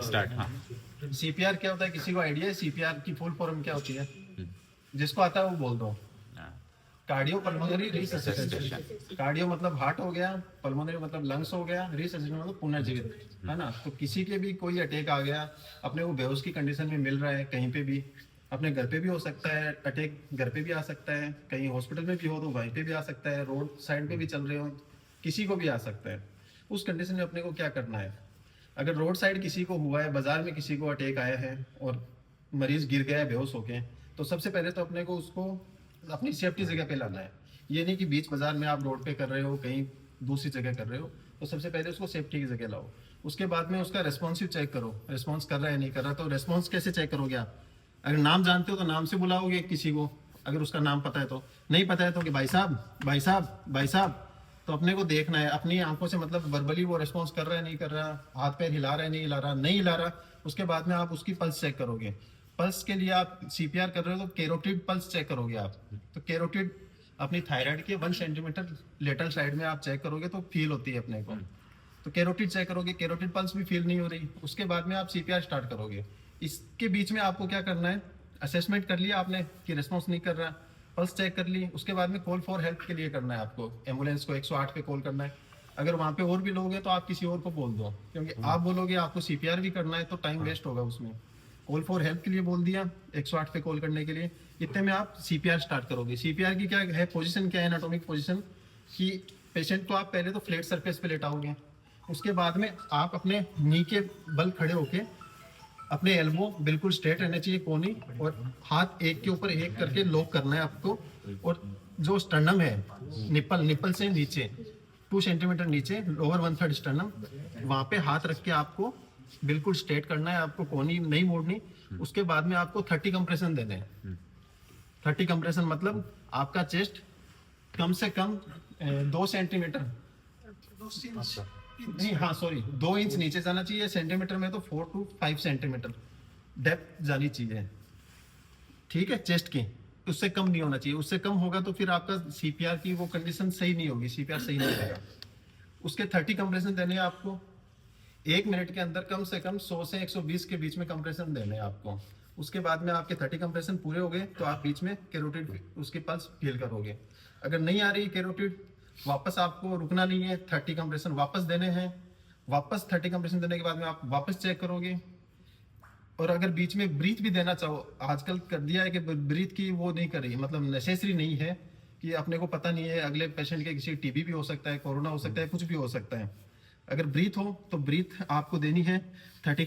Start. हाँ। CPR क्या होता है, किसी को आइडिया है सीपीआर की फुल फॉर्म क्या होती है? जिसको आता है वो बोल दो। Cardio pulmonary resuscitation. कार्डियो मतलब हार्ट हो गया, पल्मोनरी मतलब लंग्स हो गया, रिससिटेशन मतलब पुनर्जीवित, है ना। तो किसी के भी कोई अटैक आ गया, अपने को बेहोश की कंडीशन में मिल रहा है, कहीं पे भी, अपने घर पे भी हो सकता है अटैक, घर पे भी आ सकता है, कहीं हॉस्पिटल में भी हो तो वहीं पे भी आ सकता है, रोड साइड पे भी चल रहे हो, किसी को भी आ सकता है। उस कंडीशन में अपने को क्या करना है? अगर रोड साइड किसी को हुआ है, बाजार में किसी को अटैक आया है और मरीज गिर गया है बेहोश होके, तो सबसे पहले तो अपने को उसको अपनी सेफ्टी जगह पे लाना है। ये नहीं कि बीच बाजार में आप रोड पे कर रहे हो, कहीं दूसरी जगह कर रहे हो, तो सबसे पहले उसको सेफ्टी की जगह लाओ। उसके बाद में उसका रेस्पॉन्सिव चेक करो, रेस्पॉन्स कर रहा है नहीं कर रहा। तो रेस्पॉन्स कैसे चेक करोगे आप? अगर नाम जानते हो तो नाम से बुलाओगे किसी को, अगर उसका नाम पता है तो। नहीं पता है तो कि भाई साहब, भाई साहब, भाई साहब। तो अपने को देखना है अपनी आंखों से, मतलब वर्बली वो रेस्पॉन्स कर रहा है नहीं कर रहा, हाथ पैर हिला रहा है नहीं हिला रहा, नहीं हिला रहा। उसके बाद में आप उसकी पल्स चेक करोगे। पल्स के लिए आप सीपीआर कर रहे हो तो कैरोटिड पल्स चेक करोगे आप। तो कैरोटिड अपनी थायराइड के 1 सेंटीमीटर लेटरल साइड में आप चेक करोगे तो फील होती है अपने को। तो कैरोटिड चेक करोगे, कैरोटिड पल्स भी फील नहीं हो रही, उसके बाद में आप सीपीआर स्टार्ट करोगे। इसके बीच में आपको क्या करना है? असेसमेंट कर लिया आपने कि रिस्पॉन्स नहीं कर रहा, पल्स चेक कर ली, उसके बाद में कॉल फॉर हेल्प के लिए करना है आपको, एम्बुलेंस को 108 पे कॉल करना है। अगर वहाँ पे और भी लोग हैं तो आप किसी और को बोल दो, क्योंकि आप बोलोगे आपको सीपीआर भी करना है तो टाइम वेस्ट होगा उसमें। कॉल फॉर हेल्प के लिए बोल दिया, 108 पे कॉल करने के लिए। इतने में आप सीपीआर स्टार्ट करोगे। सीपीआर की क्या है पोजीशन, क्या है एनाटॉमिक पोजीशन, कि पेशेंट को आप पहले तो फ्लैट सरफेस पे लेटाओगे, उसके बाद में आप अपने नी के बल खड़े होके, अपने एल्बो बिल्कुल स्ट्रेट रहना चाहिए कोनी, और हाथ एक के ऊपर एक करके लॉक करना है आपको। और जो स्टर्नम है, निप्पल से नीचे 2 सेंटीमीटर नीचे, लोअर 1/3 स्टर्नम, वहां पे हाथ रख के आपको बिल्कुल स्ट्रेट करना है, आपको कोनी नहीं मोड़नी। उसके बाद में आपको 30 कंप्रेशन देने हैं। 30 कंप्रेशन मतलब आपका चेस्ट कम से कम 2 सेंटीमीटर नहीं, हाँ सॉरी, 2 इंच नीचे जाना चाहिए। सेंटीमीटर में तो 4 to 5 सेंटीमीटर डेप्थ जानी चाहिए, ठीक है, चेस्ट की। उससे कम नहीं होना चाहिए, उससे कम होगा तो फिर आपका सीपीआर की वो कंडीशन सही नहीं होगी, सीपीआर सही नहीं होगा। उसके 30 कंप्रेशन देने हैं आपको। 1 मिनट के अंदर कम से कम 100 से 120 के बीच में कंप्रेशन देने हैं आपको। उसके बाद में आपके 30 कंप्रेशन पूरे हो गए तो आप बीच में कैरोटिड उसकी पल्स फील करोगे। अगर नहीं आ रही कैरोटिड, वापस आपको रुकना नहीं है, 30 कंप्रेशन वापस देने हैं। वापस 30 कंप्रेशन देने के बाद में आप वापस चेक करोगे। और अगर बीच में ब्रीथ भी देना चाहो, आजकल कर दिया है कि ब्रीथ की वो नहीं कर रही, मतलब नेसेसरी नहीं है, कि अपने को पता नहीं है अगले पेशेंट के किसी टीबी भी हो सकता है, कोरोना हो सकता है, कुछ भी हो सकता है। अगर ब्रीथ हो तो ब्रीथ आपको देनी है 30